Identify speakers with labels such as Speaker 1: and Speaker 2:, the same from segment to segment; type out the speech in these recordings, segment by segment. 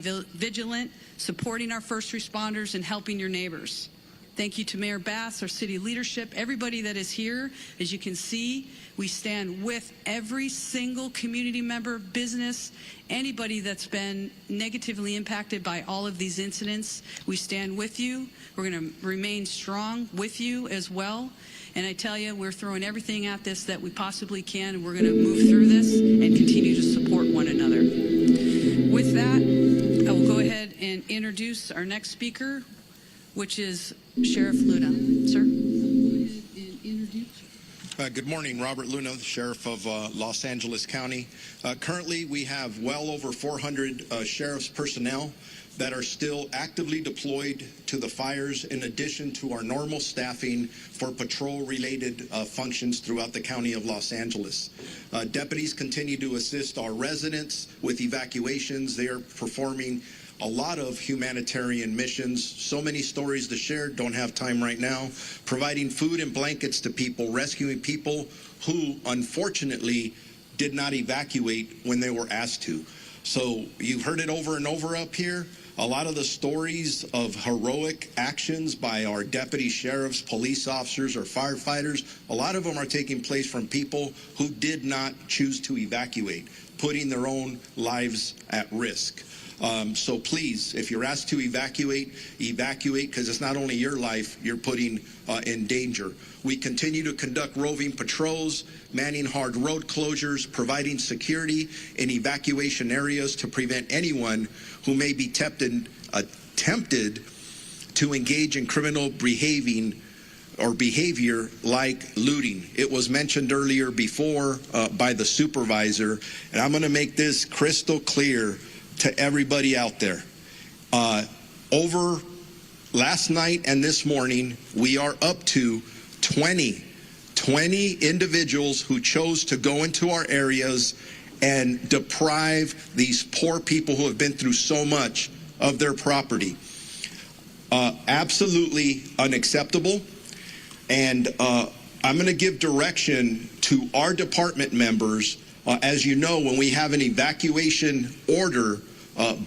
Speaker 1: vigilant, supporting our first responders, and helping your neighbors. Thank you to Mayor Bass, our city leadership, everybody that is here. As you can see, we stand with every single community member, business, anybody that's been negatively impacted by all of these incidents. We stand with you. We're going to remain strong with you as well. And I tell you, we're throwing everything at this that we possibly can, and we're going to move through this and continue to support one another. With that, I will go ahead and introduce our next speaker, which is Sheriff Luna. Sir?
Speaker 2: Good morning, Robert Luna, the Sheriff of Los Angeles County. Currently, we have well over 400 sheriff's personnel that are still actively deployed to the fires, in addition to our normal staffing for patrol-related functions throughout the County of Los Angeles. Deputies continue to assist our residents with evacuations. They are performing a lot of humanitarian missions. So many stories to share, don't have time right now. Providing food and blankets to people, rescuing people who unfortunately did not evacuate when they were asked to. So you've heard it over and over up here. A lot of the stories of heroic actions by our deputy sheriffs, police officers, or firefighters, a lot of them are taking place from people who did not choose to evacuate, putting their own lives at risk. So please, if you're asked to evacuate, because it's not only your life you're putting in danger. We continue to conduct roving patrols, manning hard road closures, providing security in evacuation areas to prevent anyone who may be tempted to engage in criminal behavior like looting. It was mentioned earlier before by the supervisor, and I'm going to make this crystal clear to everybody out there. Over last night and this morning, we are up to 20 individuals who chose to go into our areas and deprive these poor people who have been through so much of their property. Absolutely unacceptable. And I'm going to give direction to our department members. As you know, when we have an evacuation order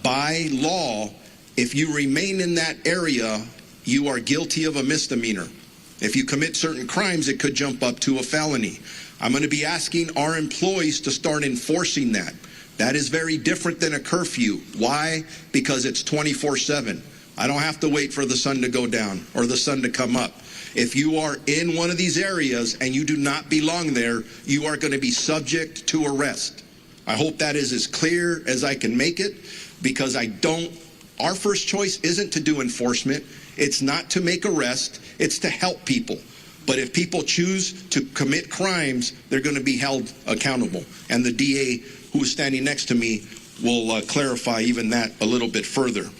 Speaker 2: by law, if you remain in that area, you are guilty of a misdemeanor. If you commit certain crimes, it could jump up to a felony. I'm going to be asking our employees to start enforcing that. That is very different than a curfew. Why? Because it's 24/7. I don't have to wait for the sun to go down or the sun to come up. If you are in one of these areas and you do not belong there, you are going to be subject to arrest. I hope that is as clear as I can make it, because our first choice isn't to do enforcement. It's not to make arrests. It's to help people. But if people choose to commit crimes, they're going to be held accountable. And the DA, who is standing next to me, will clarify even that a little bit further.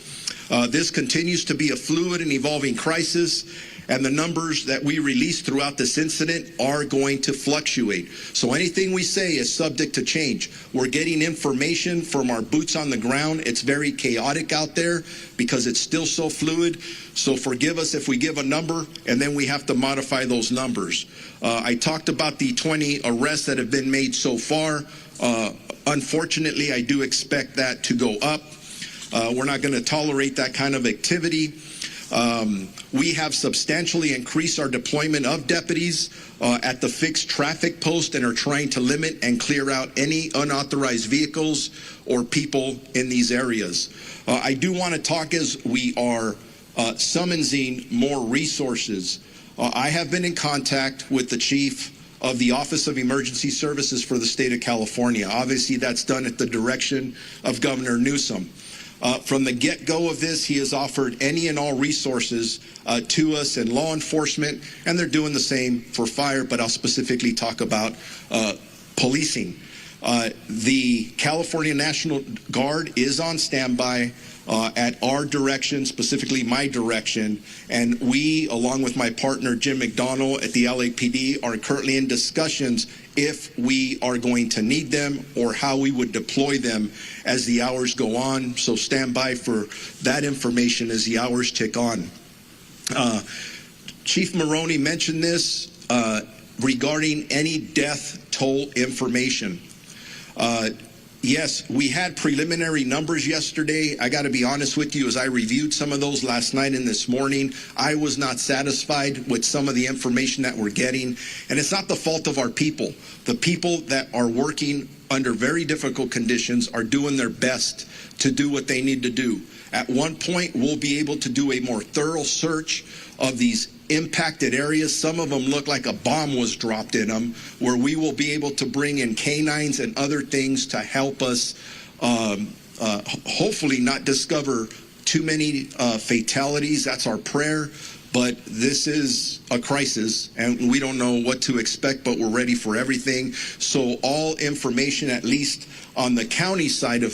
Speaker 2: This continues to be a fluid and evolving crisis, and the numbers that we release throughout this incident are going to fluctuate. So anything we say is subject to change. We're getting information from our boots on the ground. It's very chaotic out there because it's still so fluid. So forgive us if we give a number and then we have to modify those numbers. I talked about the 20 arrests that have been made so far. Unfortunately, I do expect that to go up. We're not going to tolerate that kind of activity. We have substantially increased our deployment of deputies at the fixed traffic post and are trying to limit and clear out any unauthorized vehicles or people in these areas. I do want to talk as we are summoning more resources. I have been in contact with the chief of the Office of Emergency Services for the state of California. Obviously, that's done at the direction of Governor Newsom. From the get-go of this, he has offered any and all resources to us in law enforcement, and they're doing the same for fire, but I'll specifically talk about policing. The California National Guard is on standby at our direction, specifically my direction, and we, along with my partner Jim McDonnell at the LAPD, are currently in discussions if we are going to need them or how we would deploy them as the hours go on. So stand by for that information as the hours tick on. Chief Maroney mentioned this regarding any death toll information. Yes, we had preliminary numbers yesterday. I got to be honest with you, as I reviewed some of those last night and this morning, I was not satisfied with some of the information that we're getting. And it's not the fault of our people. The people that are working under very difficult conditions are doing their best to do what they need to do. At one point, we'll be able to do a more thorough search of these impacted areas. Some of them look like a bomb was dropped in them, where we will be able to bring in canines and other things to help us hopefully not discover too many fatalities. That's our prayer. But this is a crisis, and we don't know what to expect, but we're ready for everything. So all information, at least on the county side of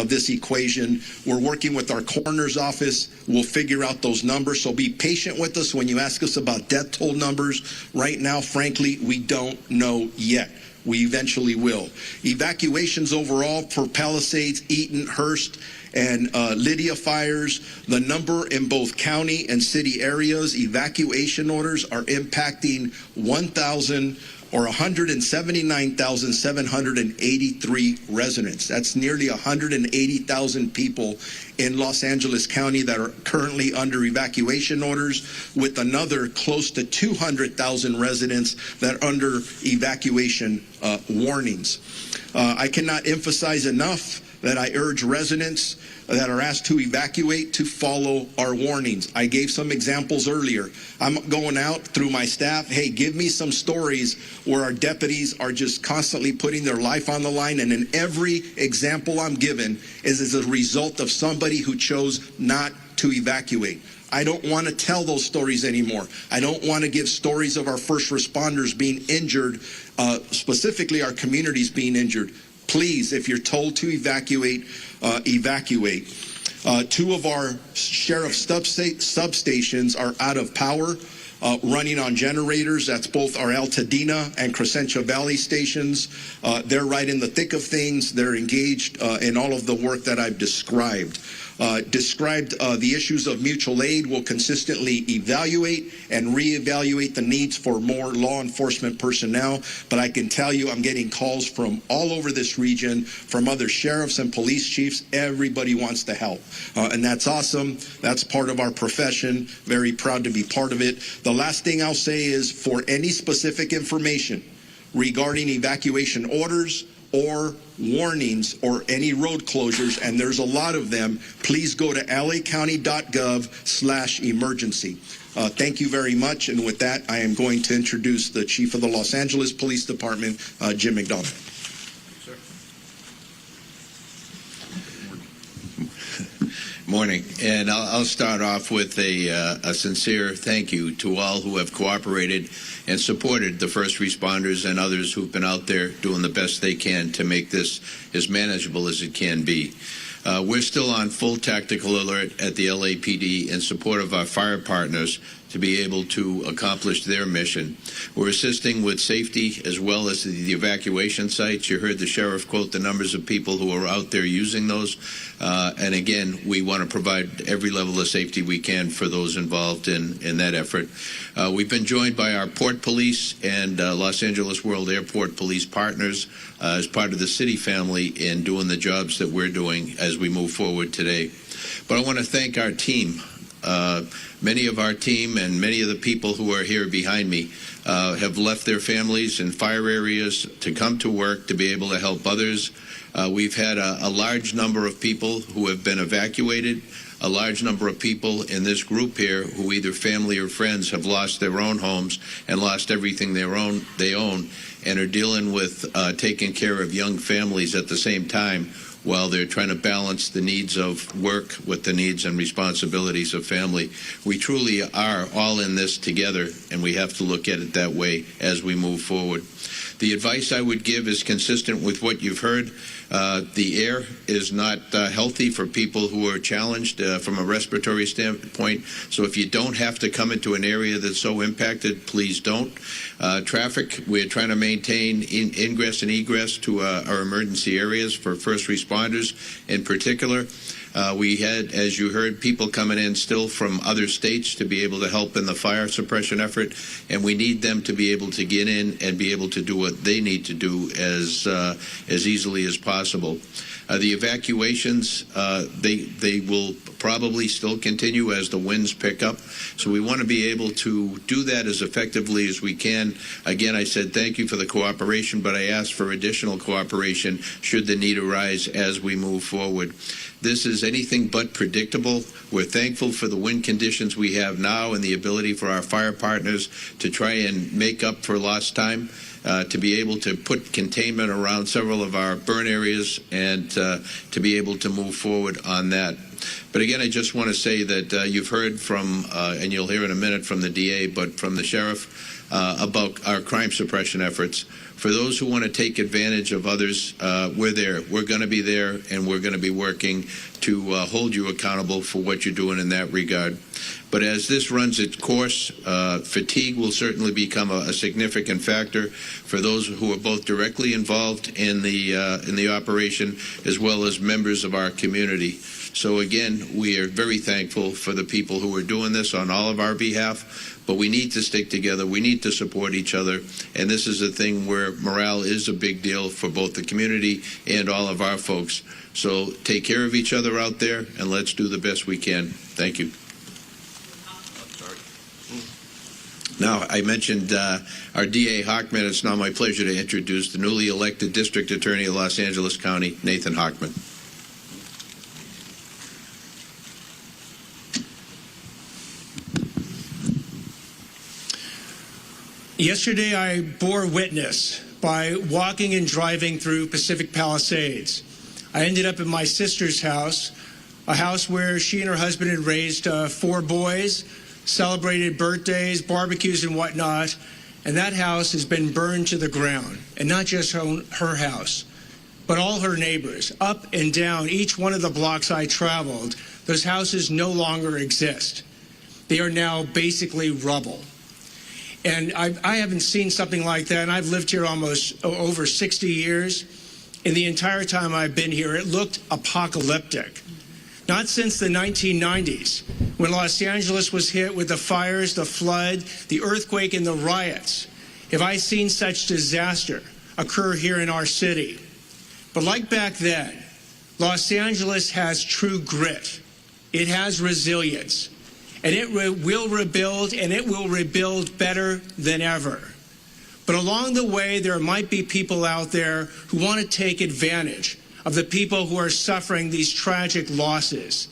Speaker 2: this equation, we're working with our coroner's office. We'll figure out those numbers. So be patient with us when you ask us about death toll numbers. Right now, frankly, we don't know yet. We eventually will. Evacuations overall for Palisades, Eaton, Hearst, and Lydia fires, the number in both county and city areas, evacuation orders are impacting 179,783 residents. That's nearly 180,000 people in Los Angeles County that are currently under evacuation orders, with another close to 200,000 residents that are under evacuation warnings. I cannot emphasize enough that I urge residents that are asked to evacuate to follow our warnings. I gave some examples earlier. I'm going out through my staff, hey, give me some stories where our deputies are just constantly putting their life on the line, and in every example I'm given is as a result of somebody who chose not to evacuate. I don't want to tell those stories anymore. I don't want to give stories of our first responders being injured, specifically our communities being injured. Please, if you're told to evacuate, evacuate. Two of our sheriff's substations are out of power, running on generators. That's both our Altadena and Crescentia Valley stations. They're right in the thick of things. They're engaged in all of the work that I've described. The issues of mutual aid. Will consistently evaluate and reevaluate the needs for more law enforcement personnel. But I can tell you, I'm getting calls from all over this region, from other sheriffs and police chiefs. Everybody wants to help. And that's awesome. That's part of our profession. Very proud to be part of it. The last thing I'll say is, for any specific information regarding evacuation orders or warnings or any road closures, and there's a lot of them, please go to LACounty.gov/emergency. Thank you very much. And with that, I am going to introduce the Chief of the Los Angeles Police Department, Jim McDonald.
Speaker 3: Morning, and I'll start off with a sincere thank you to all who have cooperated and supported the first responders and others who've been out there doing the best they can to make this as manageable as it can be. We're still on full tactical alert at the LAPD in support of our fire partners to be able to accomplish their mission. We're assisting with safety as well as the evacuation sites. You heard the sheriff quote the numbers of people who are out there using those. And again, we want to provide every level of safety we can for those involved in that effort. We've been joined by our Port Police and Los Angeles World Airport Police partners as part of the city family in doing the jobs that we're doing as we move forward today. But I want to thank our team. Many of our team and many of the people who are here behind me have left their families in fire areas to come to work to be able to help others. We've had a large number of people who have been evacuated, a large number of people in this group here who either family or friends have lost their own homes and lost everything they own and are dealing with taking care of young families at the same time, while they're trying to balance the needs of work with the needs and responsibilities of family. We truly are all in this together, and we have to look at it that way as we move forward. The advice I would give is consistent with what you've heard. The air is not healthy for people who are challenged from a respiratory standpoint. So if you don't have to come into an area that's so impacted, please don't. Traffic, we're trying to maintain ingress and egress to our emergency areas for first responders in particular. We had, as you heard, people coming in still from other states to be able to help in the fire suppression effort, and we need them to be able to get in and be able to do what they need to do as easily as possible. The evacuations, they will probably still continue as the winds pick up. So we want to be able to do that as effectively as we can. Again, I said thank you for the cooperation, but I ask for additional cooperation should the need arise as we move forward. This is anything but predictable. We're thankful for the wind conditions we have now and the ability for our fire partners to try and make up for lost time. To be able to put containment around several of our burn areas and to be able to move forward on that. But again, I just want to say that you've heard from, and you'll hear in a minute from the DA, but from the sheriff about our crime suppression efforts. For those who want to take advantage of others, we're there. We're going to be there, and we're going to be working to hold you accountable for what you're doing in that regard. But as this runs its course, fatigue will certainly become a significant factor for those who are both directly involved in the operation as well as members of our community. So again, we are very thankful for the people who are doing this on all of our behalf, but we need to stick together. We need to support each other, and this is a thing where morale is a big deal for both the community and all of our folks. So take care of each other out there, and let's do the best we can. Thank you. Now, I mentioned our DA Hochman. It's now my pleasure to introduce the newly elected District Attorney of Los Angeles County, Nathan Hochman.
Speaker 4: Yesterday, I bore witness by walking and driving through Pacific Palisades. I ended up at my sister's house, a house where she and her husband had raised 4 boys, celebrated birthdays, barbecues, and whatnot, and that house has been burned to the ground. And not just her house, but all her neighbors, up and down each one of the blocks I traveled. Those houses no longer exist. They are now basically rubble. And I haven't seen something like that, and I've lived here almost over 60 years. In the entire time I've been here, it looked apocalyptic. Not since the 1990s, when Los Angeles was hit with the fires, the flood, the earthquake, and the riots, have I seen such disaster occur here in our city. But like back then, Los Angeles has true grit. It has resilience. And it will rebuild, and it will rebuild better than ever. But along the way, there might be people out there who want to take advantage of the people who are suffering these tragic losses.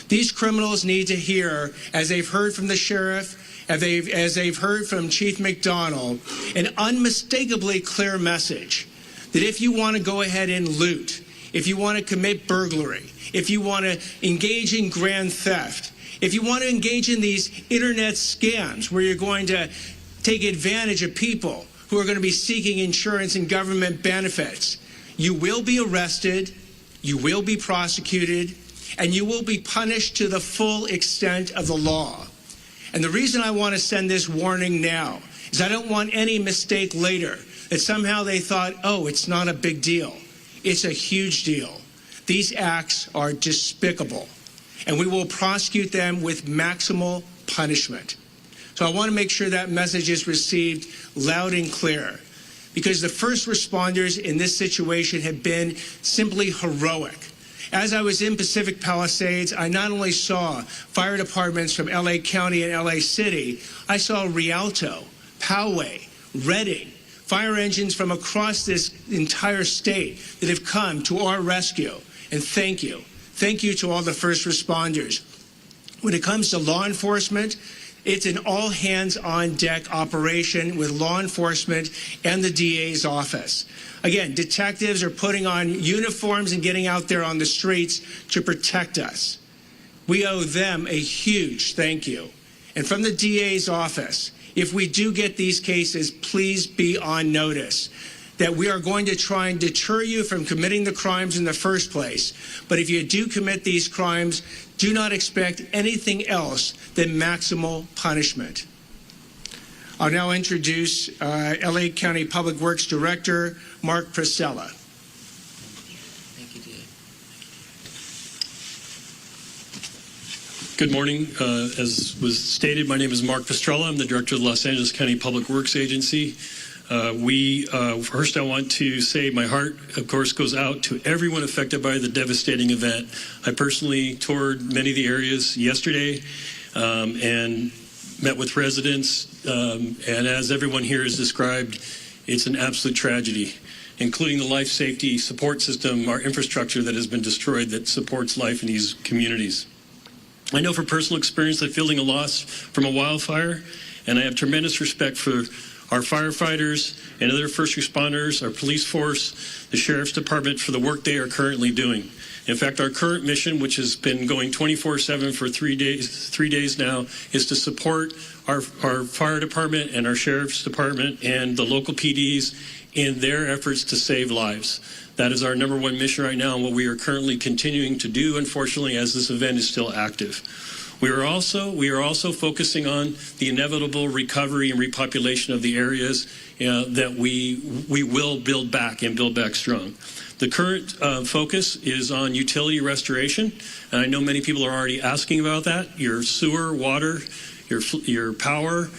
Speaker 4: These criminals need to hear, as they've heard from the sheriff, as they've heard from Chief McDonald, an unmistakably clear message that if you want to go ahead and loot, if you want to commit burglary, if you want to engage in grand theft, if you want to engage in these internet scams where you're going to take advantage of people who are going to be seeking insurance and government benefits, you will be arrested, you will be prosecuted, and you will be punished to the full extent of the law. And the reason I want to send this warning now is I don't want any mistake later that somehow they thought, oh, it's not a big deal. It's a huge deal. These acts are despicable, and we will prosecute them with maximal punishment. So I want to make sure that message is received loud and clear, because the first responders in this situation have been simply heroic. As I was in Pacific Palisades, I not only saw fire departments from LA County and LA City, I saw Rialto, Poway, Redding, fire engines from across this entire state that have come to our rescue. And thank you. Thank you to all the first responders. When it comes to law enforcement, it's an all-hands-on-deck operation with law enforcement and the DA's office. Again, detectives are putting on uniforms and getting out there on the streets to protect us. We owe them a huge thank you. And from the DA's office, if we do get these cases, please be on notice that we are going to try and deter you from committing the crimes in the first place. But if you do commit these crimes, do not expect anything else than maximal punishment. I'll now introduce LA County Public Works Director, Mark Priscilla.
Speaker 5: Thank you, DA.
Speaker 6: Good morning. As was stated, my name is Mark Pistrella. I'm the Director of the Los Angeles County Public Works Agency. First, I want to say my heart, of course, goes out to everyone affected by the devastating event. I personally toured many of the areas yesterday and met with residents. And as everyone here has described, it's an absolute tragedy, including the life safety support system, our infrastructure that has been destroyed that supports life in these communities. I know from personal experience that fielding a loss from a wildfire, and I have tremendous respect for our firefighters and other first responders, our police force, the Sheriff's Department for the work they are currently doing. In fact, our current mission, which has been going 24/7 for 3 days now, is to support our fire department and our Sheriff's Department and the local PDs in their efforts to save lives. That is our #1 mission right now and what we are currently continuing to do, unfortunately, as this event is still active. We are also focusing on the inevitable recovery and repopulation of the areas that we will build back and build back strong. The current focus is on utility restoration, and I know many people are already asking about that. Your sewer, water, your power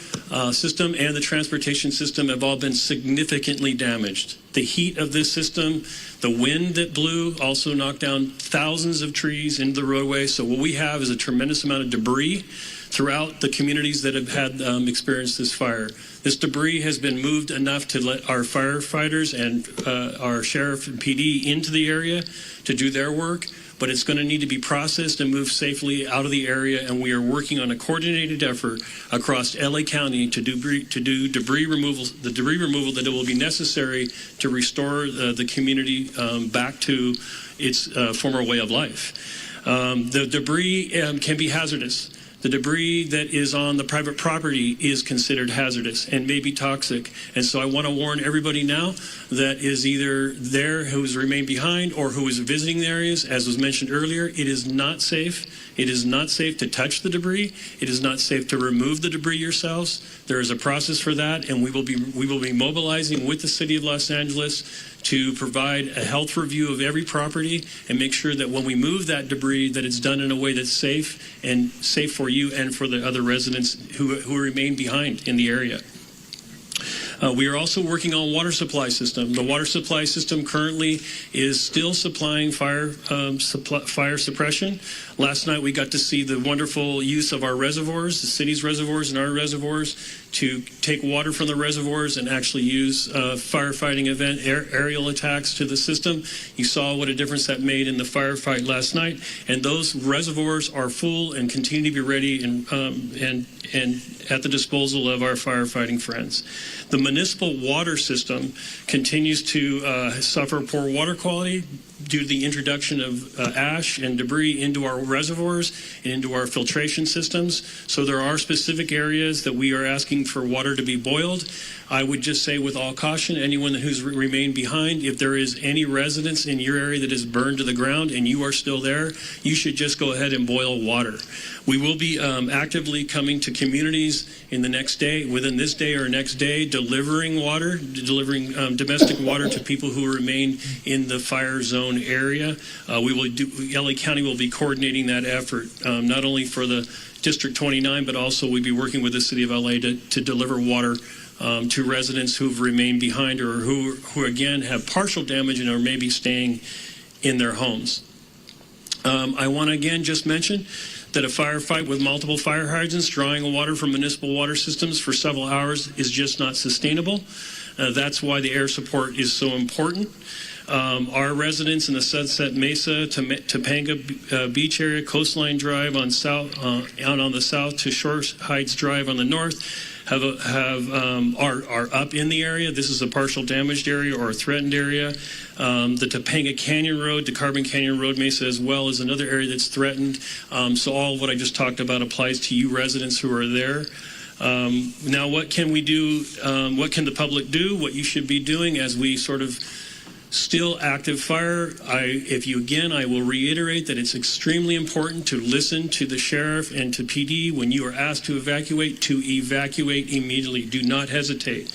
Speaker 6: system and the transportation system have all been significantly damaged. The heat of this system, the wind that blew also knocked down thousands of trees into the roadway. So what we have is a tremendous amount of debris throughout the communities that have had experienced this fire. This debris has been moved enough to let our firefighters and our sheriff and PD into the area to do their work, but it's going to need to be processed and moved safely out of the area, and we are working on a coordinated effort across LA County to do debris removal, the debris removal that it will be necessary to restore the community back to its former way of life. The debris can be hazardous. The debris that is on the private property is considered hazardous and may be toxic. And so I want to warn everybody now that is either there who has remained behind or who is visiting the areas. As was mentioned earlier, it is not safe. It is not safe to touch the debris. It is not safe to remove the debris yourselves. There is a process for that, and we will be mobilizing with the City of Los Angeles to provide a health review of every property and make sure that when we move that debris that it's done in a way that's safe and safe for you and for the other residents who remain behind in the area. We are also working on water supply system. The water supply system currently is still supplying fire suppression. Last night we got to see the wonderful use of our reservoirs, the city's reservoirs and our reservoirs, to take water from the reservoirs and actually use firefighting event aerial attacks to the system. You saw what a difference that made in the firefight last night, and those reservoirs are full and continue to be ready and at the disposal of our firefighting friends. The municipal water system continues to suffer poor water quality due to the introduction of ash and debris into our reservoirs and into our filtration systems. So there are specific areas that we are asking for water to be boiled. I would just say with all caution, anyone who's remained behind, if there is any residence in your area that is burned to the ground and you are still there, you should just go ahead and boil water. We will be actively coming to communities in the next day, within this day or next day, delivering water, delivering domestic water to people who remain in the fire zone area. LA County will be coordinating that effort, not only for the District 29, but also we'll be working with the City of LA to deliver water to residents who've remained behind or who again have partial damage and are maybe staying in their homes. I want to again just mention that a firefight with multiple fire hydrants drawing water from municipal water systems for several hours is just not sustainable. That's why the air support is so important. Our residents in the Sunset Mesa, Topanga Beach area, Coastline Drive on the south to Shore Heights Drive on the north are up in the area. This is a partial damaged area or a threatened area. The Topanga Canyon Road to Carbon Canyon Road Mesa as well is another area that's threatened. So all of what I just talked about applies to you residents who are there. Now, what can we do? What can the public do? What you should be doing as we sort of still active fire. I will reiterate that it's extremely important to listen to the sheriff and to PD when you are asked to evacuate immediately. Do not hesitate.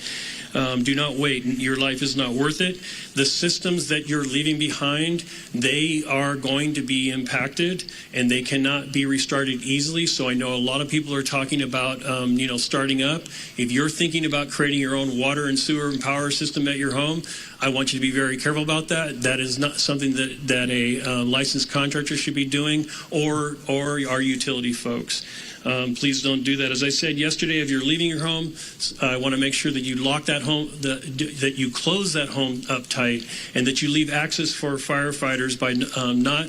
Speaker 6: Do not wait. Your life is not worth it. The systems that you're leaving behind, they are going to be impacted, and they cannot be restarted easily. So I know a lot of people are talking about, starting up. If you're thinking about creating your own water and sewer and power system at your home, I want you to be very careful about that. That is not something that a licensed contractor should be doing, or our utility folks. Please don't do that. As I said yesterday, if you're leaving your home, I want to make sure that you lock that home, that you close that home up tight, and that you leave access for firefighters by not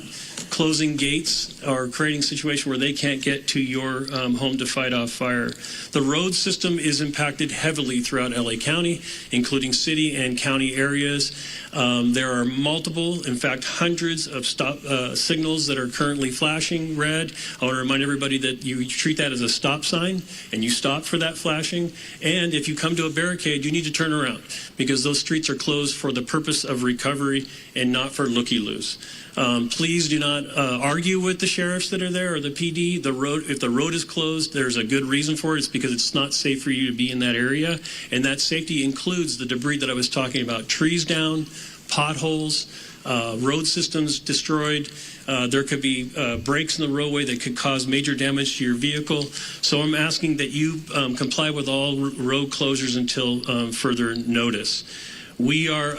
Speaker 6: closing gates or creating a situation where they can't get to your home to fight off fire. The road system is impacted heavily throughout LA County, including city and county areas. There are multiple, in fact, hundreds of stop signals that are currently flashing red. I want to remind everybody that you treat that as a stop sign, and you stop for that flashing. And if you come to a barricade, you need to turn around, because those streets are closed for the purpose of recovery and not for looky-loos. Please do not argue with the sheriffs that are there or the PD. If the road is closed, there's a good reason for it. It's because it's not safe for you to be in that area. And that safety includes the debris that I was talking about: trees down, potholes, road systems destroyed. There could be breaks in the roadway that could cause major damage to your vehicle. So I'm asking that you comply with all road closures until further notice. We are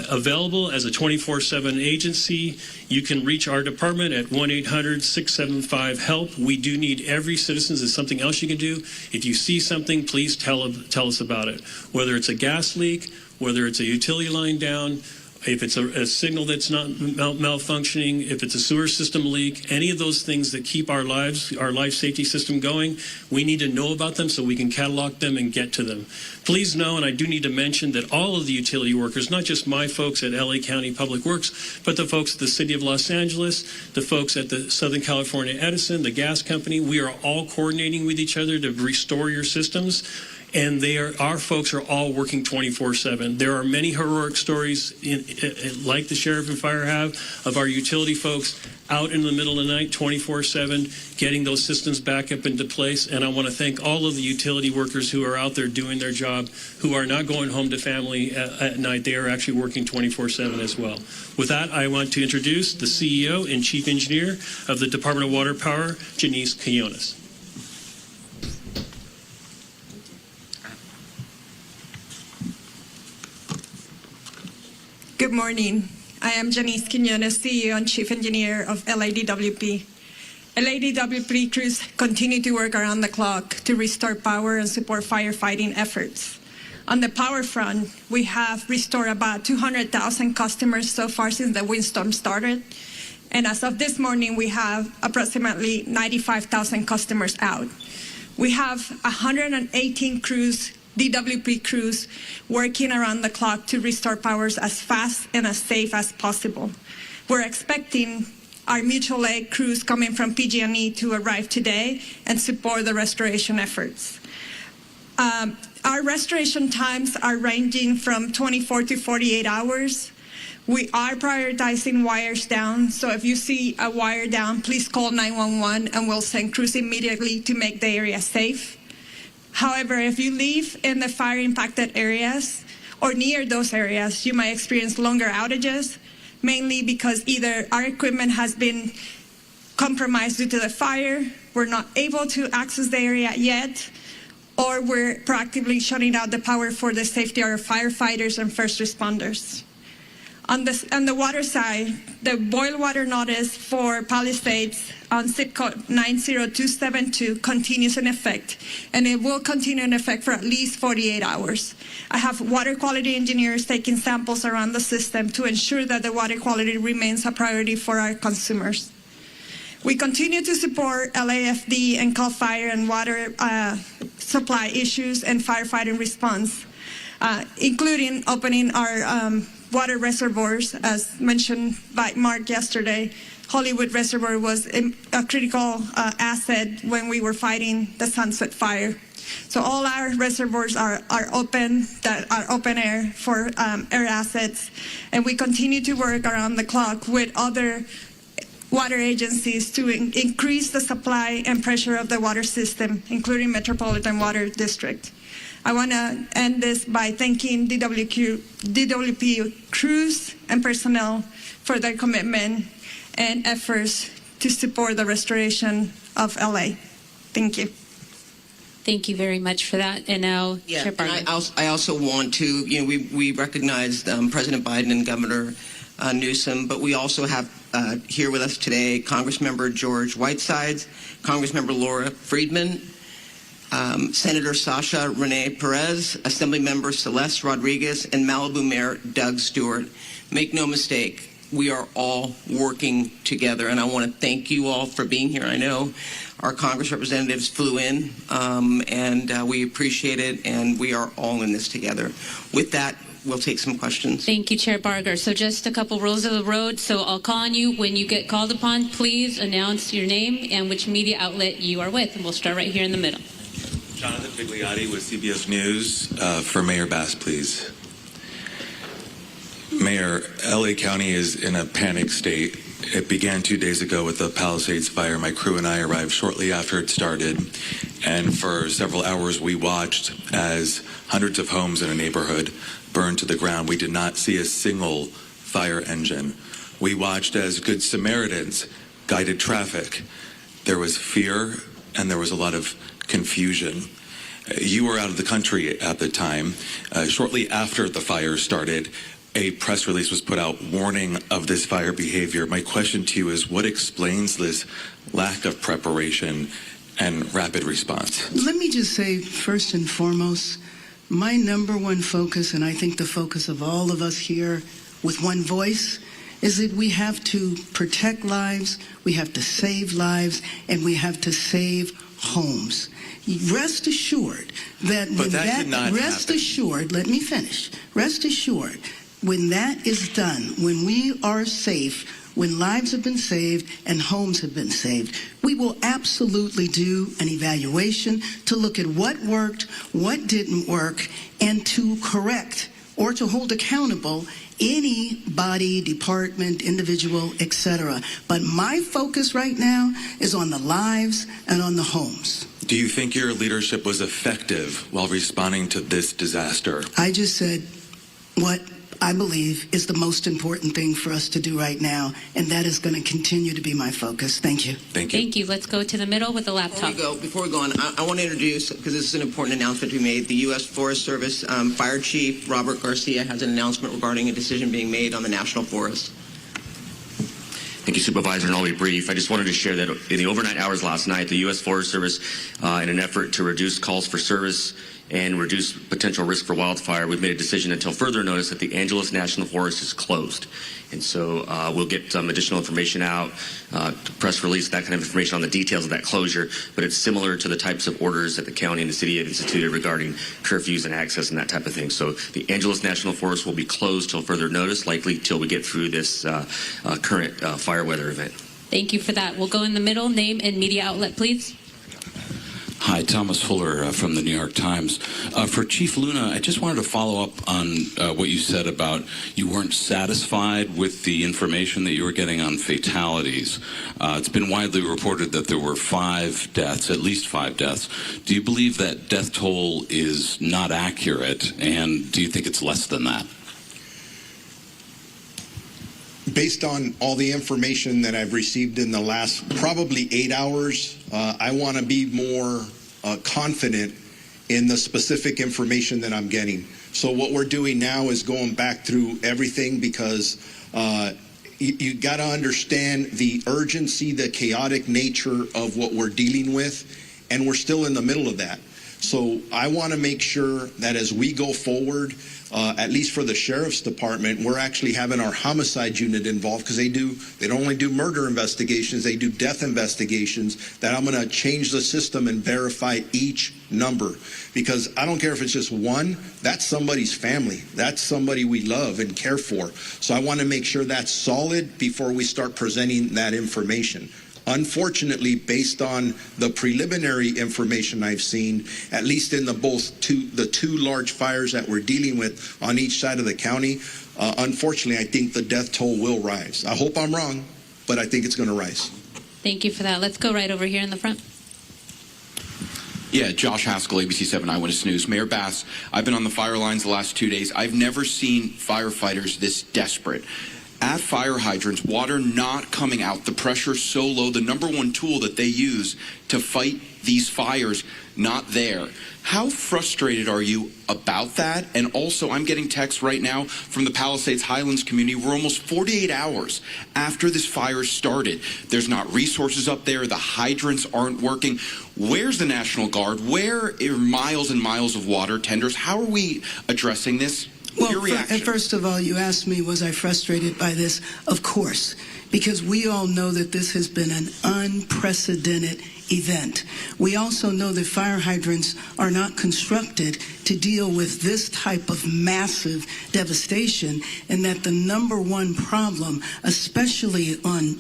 Speaker 6: available as a 24/7 agency. You can reach our department at 1-800-675-HELP. We do need every citizen. There's something else you can do. If you see something, please tell us about it. Whether it's a gas leak, whether it's a utility line down, if it's a signal that's not malfunctioning, if it's a sewer system leak, any of those things that keep our life safety system going, we need to know about them so we can catalog them and get to them. Please know, and I do need to mention, that all of the utility workers, not just my folks at LA County Public Works, but the folks at the City of Los Angeles, the folks at the Southern California Edison, the gas company, we are all coordinating with each other to restore your systems. And our folks are all working 24/7. There are many heroic stories, like the sheriff and fire have, of our utility folks out in the middle of the night, 24/7, getting those systems back up into place. And I want to thank all of the utility workers who are out there doing their job, who are not going home to family at night. They are actually working 24/7 as well. With that, I want to introduce the CEO and Chief Engineer of the Department of Water Power, Janice Quinones.
Speaker 7: Good morning. I am Janice Quinones, CEO and Chief Engineer of LADWP. LADWP crews continue to work around the clock to restore power and support firefighting efforts. On the power front, we have restored about 200,000 customers so far since the windstorm started. And as of this morning, we have approximately 95,000 customers out. We have 118 crews, DWP crews, working around the clock to restore powers as fast and as safe as possible. We're expecting our mutual aid crews coming from PG&E to arrive today and support the restoration efforts. Our restoration times are ranging from 24 to 48 hours. We are prioritizing wires down, so if you see a wire down, please call 911 and we'll send crews immediately to make the area safe. However, if you live in the fire-impacted areas or near those areas, you might experience longer outages, mainly because either our equipment has been compromised due to the fire, we're not able to access the area yet, or we're proactively shutting out the power for the safety of our firefighters and first responders. On the water side, the boil water notice for Palisades on zip code 90272 continues in effect, and it will continue in effect for at least 48 hours. I have water quality engineers taking samples around the system to ensure that the water quality remains a priority for our consumers. We continue to support LAFD and CAL FIRE and water supply issues and firefighting response, including opening our water reservoirs, as mentioned by Mark yesterday. Hollywood Reservoir was a critical asset when we were fighting the Sunset Fire. So all our reservoirs are open, that are open air for air assets, and we continue to work around the clock with other water agencies to increase the supply and pressure of the water system, including Metropolitan Water District. I want to end this by thanking DWP crews and personnel for their commitment and efforts to support the restoration of LA. Thank you.
Speaker 8: Thank you very much for that. And now,
Speaker 5: Yeah,
Speaker 8: Chair
Speaker 5: and
Speaker 8: Barger.
Speaker 5: I also want to, we recognized President Biden and Governor Newsom, but we also have here with us today Congressmember George Whitesides, Congressmember Laura Friedman, Senator Sasha Renee Perez, Assemblymember Celeste Rodriguez, and Malibu Mayor Doug Stewart. Make no mistake, we are all working together, and I want to thank you all for being here. I know our Congress representatives flew in, and we appreciate it, and we are all in this together. With that, we'll take some questions.
Speaker 8: Thank you, Chair Barger. So just a couple rules of the road. So I'll call on you. When you get called upon, please announce your name and which media outlet you are with. And we'll start right here in the middle.
Speaker 9: Jonathan Pigliotti with CBS News. For Mayor Bass, please. Mayor, LA County is in a panic state. It began 2 days ago with the Palisades fire. My crew and I arrived shortly after it started, and for several hours we watched as hundreds of homes in a neighborhood burned to the ground. We did not see a single fire engine. We watched as Good Samaritans guided traffic. There was fear and there was a lot of confusion. You were out of the country at the time. Shortly after the fire started, a press release was put out warning of this fire behavior. My question to you is, what explains this lack of preparation and rapid response?
Speaker 10: Let me just say, first and foremost, my number one focus, and I think the focus of all of us here with one voice, is that we have to protect lives, we have to save lives, and we have to save homes. Rest assured that when rest assured, let me finish. Rest assured, when that is done, when we are safe, when lives have been saved and homes have been saved, we will absolutely do an evaluation to look at what worked, what didn't work, and to correct or to hold accountable any body, department, individual, etc. But my focus right now is on the lives and on the homes.
Speaker 9: Do you think your leadership was effective while responding to this disaster?
Speaker 10: I just said what I believe is the most important thing for us to do right now, and that is going to continue to be my focus. Thank you.
Speaker 9: Thank you.
Speaker 8: Thank you. Let's go to the middle with the laptop.
Speaker 5: Before we go on, I want to introduce, because this is an important announcement we made, the U.S. Forest Service Fire Chief Robert Garcia has an announcement regarding a decision being made on the National Forest.
Speaker 11: Thank you, Supervisor, and I'll be brief. I just wanted to share that in the overnight hours last night, the U.S. Forest Service, in an effort to reduce calls for service and reduce potential risk for wildfire, we've made a decision until further notice that the Angeles National Forest is closed. And so we'll get some additional information out, press release, that kind of information on the details of that closure, but it's similar to the types of orders that the county and the city have instituted regarding curfews and access and that type of thing. So the Angeles National Forest will be closed till further notice, likely till we get through this current fire weather event.
Speaker 8: Thank you for that. We'll go in the middle. Name and media outlet, please.
Speaker 12: Hi, Thomas Fuller from the New York Times. For Chief Luna, I just wanted to follow up on what you said about you weren't satisfied with the information that you were getting on fatalities. It's been widely reported that there were 5 deaths, at least 5 deaths. Do you believe that death toll is not accurate, and do you think it's less than that?
Speaker 2: Based on all the information that I've received in the last probably 8 hours, I want to be more confident in the specific information that I'm getting. So what we're doing now is going back through everything, because you got to understand the urgency, the chaotic nature of what we're dealing with, and we're still in the middle of that. So I want to make sure that as we go forward, at least for the Sheriff's Department, we're actually having our homicide unit involved, because they don't only do murder investigations, they do death investigations, that I'm going to change the system and verify each number. Because I don't care if it's just one, that's somebody's family. That's somebody we love and care for. So I want to make sure that's solid before we start presenting that information. Unfortunately, based on the preliminary information I've seen, at least in the two large fires that we're dealing with on each side of the county, unfortunately, I think the death toll will rise. I hope I'm wrong, but I think it's going to rise.
Speaker 8: Thank you for that. Let's go right over here in the front.
Speaker 13: Yeah, Josh Haskell, ABC7 Eyewitness News. Mayor Bass, I've been on the fire lines the last 2 days. I've never seen firefighters this desperate. At fire hydrants, water not coming out, the pressure so low, the number one tool that they use to fight these fires, not there. How frustrated are you about that? And also, I'm getting texts right now from the Palisades Highlands community. We're almost 48 hours after this fire started. There's not resources up there. The hydrants aren't working. Where's the National Guard? Where are miles and miles of water tenders? How are we addressing this?
Speaker 10: Well,
Speaker 13: Your reaction?
Speaker 10: first of all, you asked me, was I frustrated by this? Of course, because we all know that this has been an unprecedented event. We also know that fire hydrants are not constructed to deal with this type of massive devastation, and that the number one problem, especially on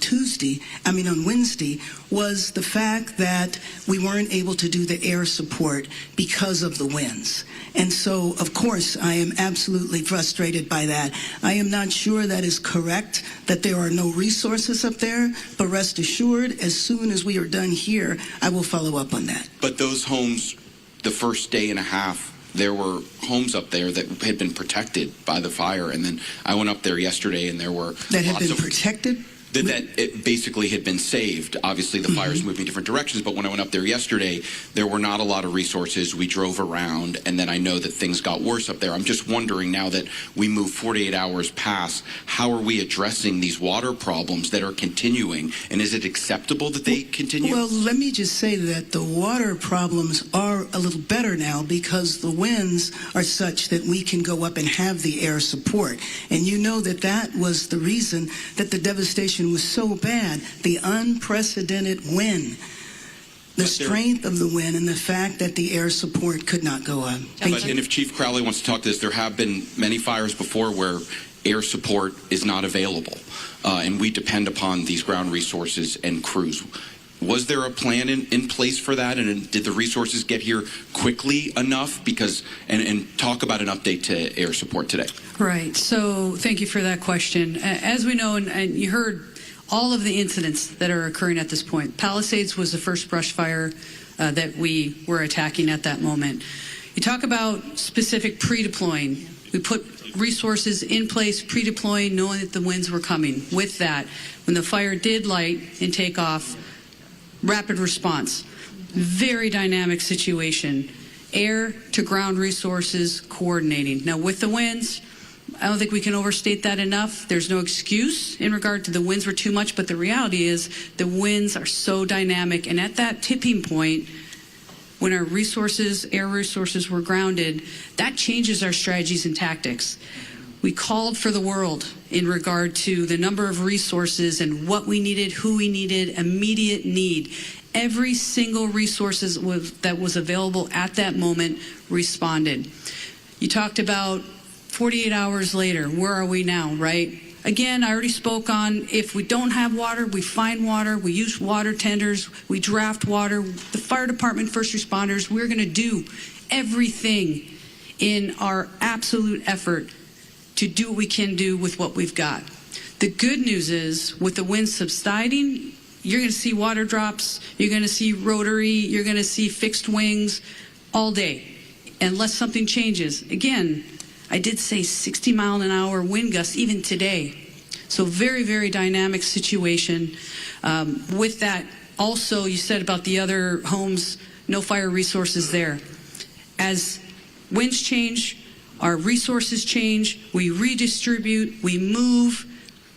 Speaker 10: Wednesday, was the fact that we weren't able to do the air support because of the winds. And so, of course, I am absolutely frustrated by that. I am not sure that is correct, that there are no resources up there, but rest assured, as soon as we are done here, I will follow up on that.
Speaker 13: But those homes, the first day and a half, there were homes up there that had been protected by the fire. And then I went up there yesterday and there were
Speaker 10: That had been protected?
Speaker 13: that it basically had been saved. Obviously, the fire's moving different directions, but when I went up there yesterday, there were not a lot of resources. We drove around, and then I know that things got worse up there. I'm just wondering, now that we move 48 hours past, how are we addressing these water problems that are continuing, and is it acceptable that they continue?
Speaker 10: Well, let me just say that the water problems are a little better now because the winds are such that we can go up and have the air support. And you know that that was the reason that the devastation was so bad, the unprecedented wind, the strength of the wind, and the fact that the air support could not go up.
Speaker 13: And if Chief Crowley wants to talk to this, there have been many fires before where air support is not available, and we depend upon these ground resources and crews. Was there a plan in place for that, and did the resources get here quickly enough? And talk about an update to air support today.
Speaker 1: Right. So thank you for that question. As we know, and you heard all of the incidents that are occurring at this point. Palisades was the first brush fire that we were attacking at that moment. You talk about specific pre-deploying. We put resources in place, pre-deploying, knowing that the winds were coming. With that, when the fire did light and take off, rapid response, very dynamic situation, air to ground resources coordinating. Now with the winds, I don't think we can overstate that enough. There's no excuse in regard to the winds were too much, but the reality is the winds are so dynamic, and at that tipping point, when our resources, air resources were grounded, that changes our strategies and tactics. We called for the world in regard to the number of resources and what we needed, who we needed, immediate need. Every single resource that was available at that moment responded. You talked about 48 hours later, where are we now, right? Again, I already spoke on if we don't have water, we find water, we use water tenders, we draft water. The fire department, first responders, we're going to do everything in our absolute effort to do what we can do with what we've got. The good news is, with the wind subsiding, you're going to see water drops, you're going to see rotary, you're going to see fixed wings all day, unless something changes. Again, I did say 60-mile-an-hour wind gusts even today. So very, very dynamic situation. With that, also, you said about the other homes, no fire resources there. As winds change, our resources change, we redistribute, we move,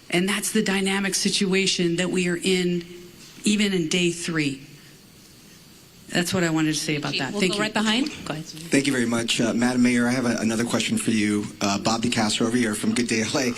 Speaker 1: and that's the dynamic situation that we are in, even in day 3. That's what I wanted to say about that.
Speaker 8: We'll
Speaker 1: Thank
Speaker 8: go
Speaker 1: you.
Speaker 8: right behind. Go ahead.
Speaker 14: Thank you very much. Madam Mayor, I have another question for you. Bob DeCastro over here from Good Day LA,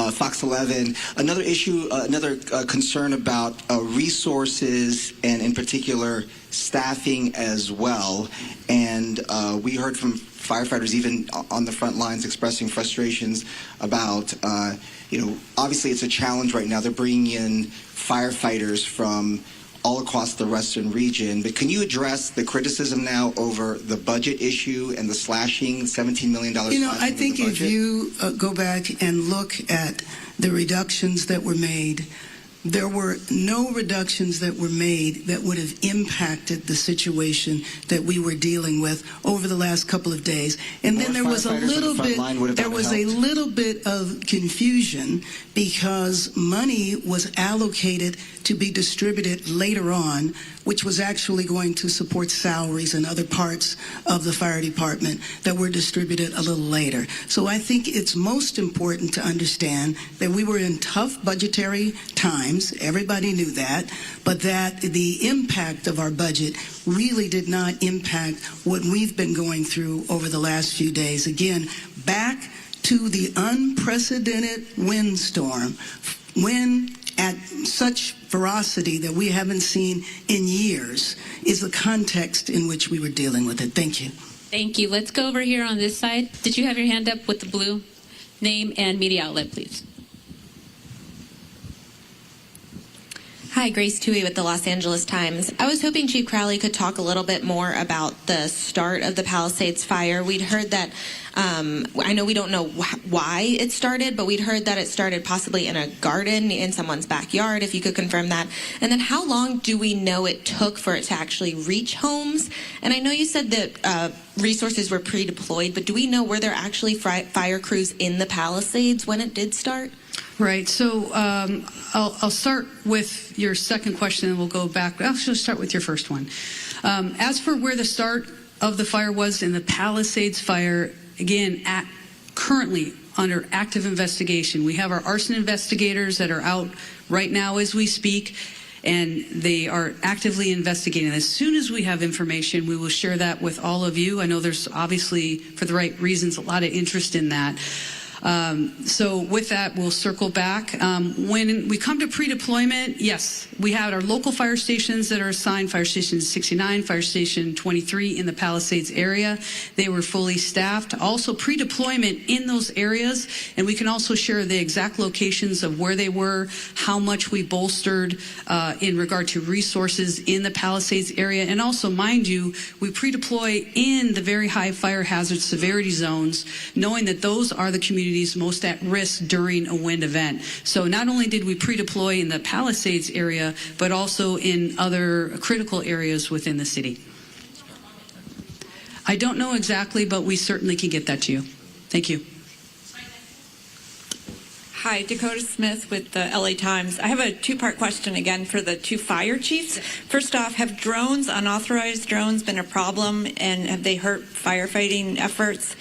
Speaker 14: Fox 11. Another issue, another concern about resources and in particular staffing as well. And we heard from firefighters even on the front lines expressing frustrations about, obviously it's a challenge right now. They're bringing in firefighters from all across the western region, but can you address the criticism now over the budget issue and the slashing, $17 million?
Speaker 10: I think if you go back and look at the reductions that were made, there were no reductions that were made that would have impacted the situation that we were dealing with over the last couple of days. And then there was a little bit of confusion because money was allocated to be distributed later on, which was actually going to support salaries and other parts of the fire department that were distributed a little later. So I think it's most important to understand that we were in tough budgetary times. Everybody knew that, but that the impact of our budget really did not impact what we've been going through over the last few days. Again, back to the unprecedented windstorm, when at such ferocity that we haven't seen in years, is the context in which we were dealing with it. Thank you.
Speaker 8: Thank you. Let's go over here on this side. Did you have your hand up with the blue? Name and media outlet, please.
Speaker 15: Hi, Grace Tui with the Los Angeles Times. I was hoping Chief Crowley could talk a little bit more about the start of the Palisades fire. We'd heard that, I know we don't know why it started, but we'd heard that it started possibly in a garden in someone's backyard, if you could confirm that. And then how long do we know it took for it to actually reach homes? And I know you said that resources were pre-deployed, but do we know were there actually fire crews in the Palisades when it did start?
Speaker 1: Right. So I'll start with your second question, and we'll go back. I'll actually start with your first one. As for where the start of the fire was in the Palisades fire, again, currently under active investigation. We have our arson investigators that are out right now as we speak, and they are actively investigating. As soon as we have information, we will share that with all of you. I know there's obviously, for the right reasons, a lot of interest in that. So with that, we'll circle back. When we come to pre-deployment, yes, we had our local fire stations that are assigned, Fire Station 69, Fire Station 23 in the Palisades area. They were fully staffed. Also pre-deployment in those areas, and we can also share the exact locations of where they were, how much we bolstered in regard to resources in the Palisades area. And also, mind you, we pre-deploy in the very high fire hazard severity zones, knowing that those are the communities most at risk during a wind event. So not only did we pre-deploy in the Palisades area, but also in other critical areas within the city. I don't know exactly, but we certainly can get that to you. Thank you.
Speaker 16: Hi, Dakota Smith with the LA Times. I have a two-part question again for the two fire chiefs. First off, have drones, unauthorized drones, been a problem, and have they hurt firefighting efforts?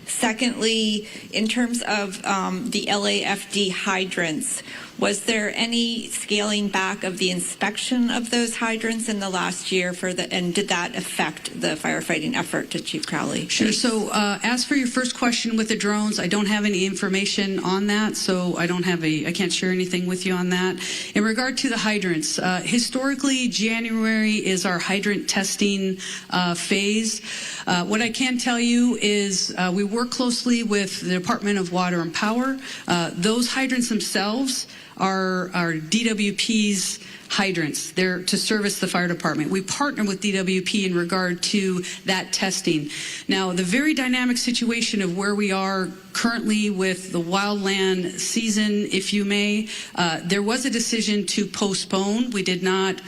Speaker 16: Secondly, in terms of the LAFD hydrants, was there any scaling back of the inspection of those hydrants in the last year and did that affect the firefighting effort, to Chief Crowley?
Speaker 1: Sure. So as for your first question with the drones, I don't have any information on that, so I can't share anything with you on that. In regard to the hydrants, historically, January is our hydrant testing phase. What I can tell you is we work closely with the Department of Water and Power. Those hydrants themselves are DWP's hydrants. They're to service the fire department. We partner with DWP in regard to that testing. Now, the very dynamic situation of where we are currently with the wildland season, if you may, there was a decision to postpone. We did not,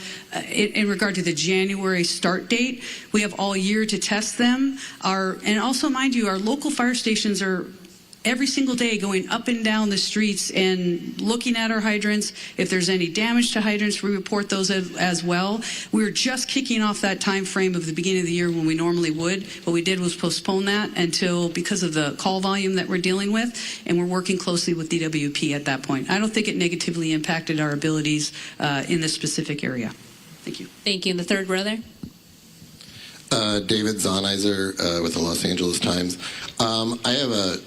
Speaker 1: in regard to the January start date, we have all year to test them. And also, mind you, our local fire stations are every single day going up and down the streets and looking at our hydrants. If there's any damage to hydrants, we report those as well. We were just kicking off that time frame of the beginning of the year when we normally would. What we did was postpone that because of the call volume that we're dealing with, and we're working closely with DWP at that point. I don't think it negatively impacted our abilities in this specific area. Thank you.
Speaker 8: Thank you. And the third row there.
Speaker 17: David Zahnizer with the Los Angeles Times. I have a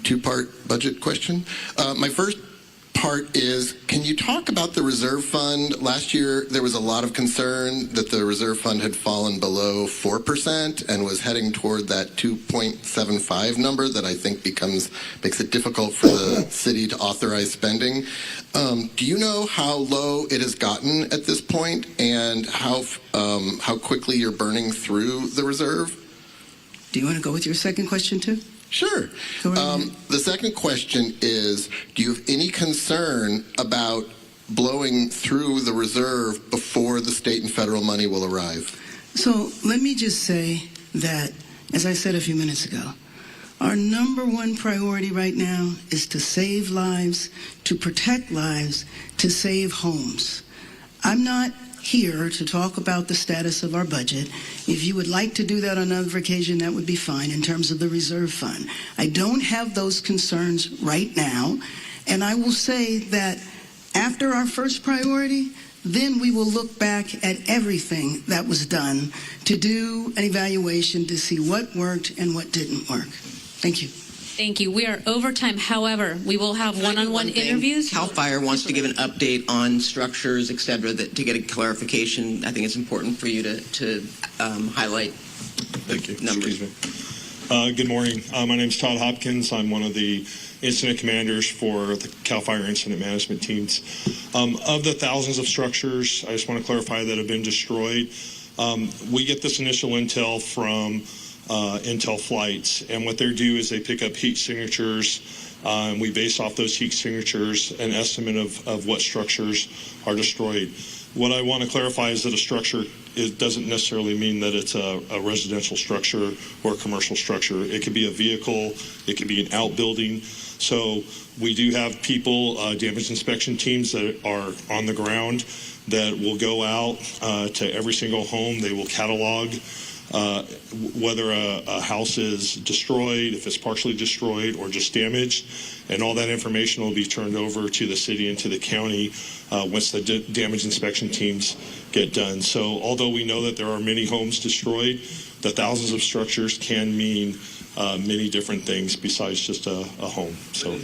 Speaker 17: two-part budget question. My first part is, can you talk about the reserve fund? Last year, there was a lot of concern that the reserve fund had fallen below 4% and was heading toward that 2.75 number that I think makes it difficult for the city to authorize spending. Do you know how low it has gotten at this point and how quickly you're burning through the reserve?
Speaker 10: Do you want to go with your second question too?
Speaker 17: Sure. The second question is, do you have any concern about blowing through the reserve before the state and federal money will arrive?
Speaker 10: So let me just say that, as I said a few minutes ago, our number one priority right now is to save lives, to protect lives, to save homes. I'm not here to talk about the status of our budget. If you would like to do that on another occasion, that would be fine in terms of the reserve fund. I don't have those concerns right now, and I will say that after our first priority, then we will look back at everything that was done to do an evaluation to see what worked and what didn't work. Thank you.
Speaker 8: Thank you. We are over time. However, we will have one-on-one interviews.
Speaker 5: CAL FIRE wants to give an update on structures, et cetera, to get a clarification. I think it's important for you to highlight the numbers.
Speaker 18: Good morning. My name is Todd Hopkins. I'm one of the incident commanders for the CAL FIRE incident management teams. Of the thousands of structures, I just want to clarify that have been destroyed. We get this initial intel from Intel flights, and what they do is they pick up heat signatures, and we base off those heat signatures an estimate of what structures are destroyed. What I want to clarify is that a structure doesn't necessarily mean that it's a residential structure or a commercial structure. It could be a vehicle, it could be an outbuilding. So we do have people, damage inspection teams that are on the ground that will go out to every single home. They will catalog whether a house is destroyed, if it's partially destroyed or just damaged, and all that information will be turned over to the city and to the county once the damage inspection teams get done. So although we know that there are many homes destroyed, the thousands of structures can mean many different things besides just a home. So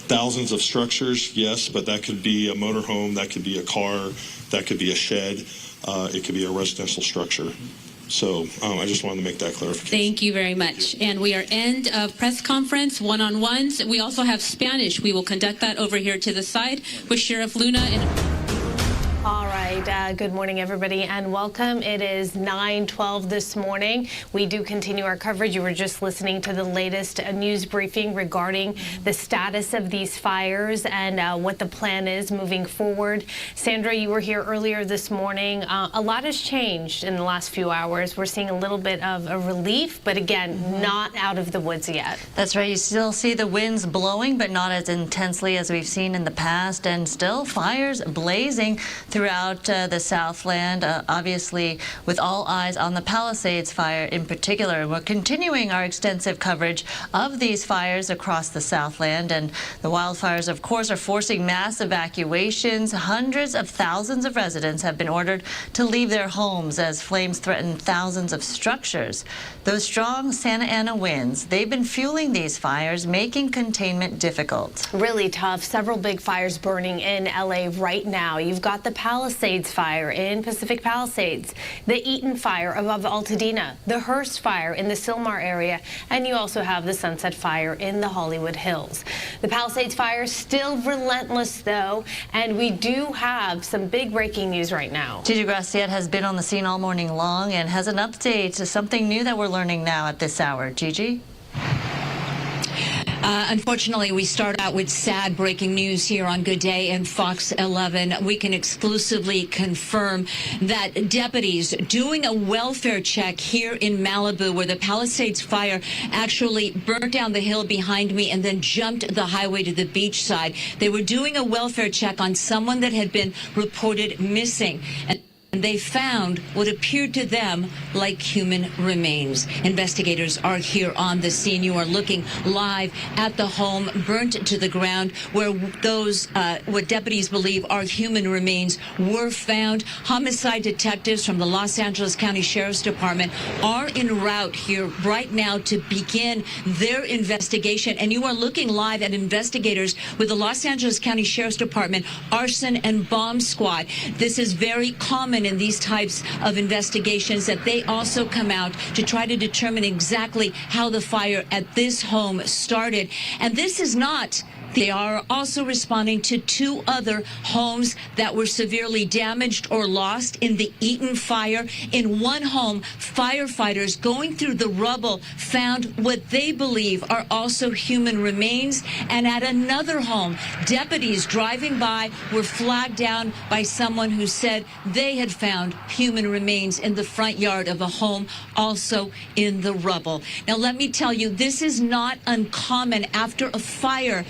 Speaker 18: thousands of structures, yes, but that could be a motorhome, that could be a car, that could be a shed. It could be a residential structure. So I just wanted to make that clarification.
Speaker 8: Thank you very much. And we are end of press conference, one-on-ones. We also have Spanish. We will conduct that over here to the side with Sheriff Luna.
Speaker 19: All right. Good morning, everybody, and welcome. It is 9:12 this morning. We do continue our coverage. You were just listening to the latest news briefing regarding the status of these fires and what the plan is moving forward. Sandra, you were here earlier this morning. A lot has changed in the last few hours. We're seeing a little bit of a relief, but again, not out of the woods yet.
Speaker 20: That's right. You still see the winds blowing, but not as intensely as we've seen in the past, and still fires blazing throughout the Southland, obviously with all eyes on the Palisades fire in particular. And we're continuing our extensive coverage of these fires across the Southland, and the wildfires, of course, are forcing mass evacuations. Hundreds of thousands of residents have been ordered to leave their homes as flames threaten thousands of structures. Those strong Santa Ana winds, they've been fueling these fires, making containment difficult.
Speaker 19: Really tough. Several big fires burning in LA right now. You've got the Palisades fire in Pacific Palisades, the Eaton fire above Altadena, the Hearst fire in the Sylmar area, and you also have the Sunset fire in the Hollywood Hills. The Palisades fire still relentless, though, and we do have some big breaking news right now.
Speaker 20: Gigi Graciette has been on the scene all morning long and has an update to something new that we're learning now at this hour. Gigi?
Speaker 21: Unfortunately, we start out with sad breaking news here on Good Day and Fox 11. We can exclusively confirm that deputies doing a welfare check here in Malibu, where the Palisades fire actually burnt down the hill behind me and then jumped the highway to the beach side. They were doing a welfare check on someone that had been reported missing. And they found what appeared to them like human remains. Investigators are here on the scene. You are looking live at the home burnt to the ground where those, what deputies believe are human remains, were found. Homicide detectives from the Los Angeles County Sheriff's Department are en route here right now to begin their investigation. And you are looking live at investigators with the Los Angeles County Sheriff's Department Arson and Bomb Squad. This is very common in these types of investigations, that they also come out to try to determine exactly how the fire at this home started. And this is not They are also responding to 2 other homes that were severely damaged or lost in the Eaton fire. In one home, firefighters going through the rubble found what they believe are also human remains. And at another home, deputies driving by were flagged down by someone who said they had found human remains in the front yard of a home, also in the rubble. Now, let me tell you, this is not uncommon after a fire.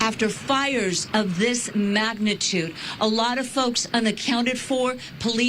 Speaker 21: After fires of this magnitude, a lot of folks unaccounted for, police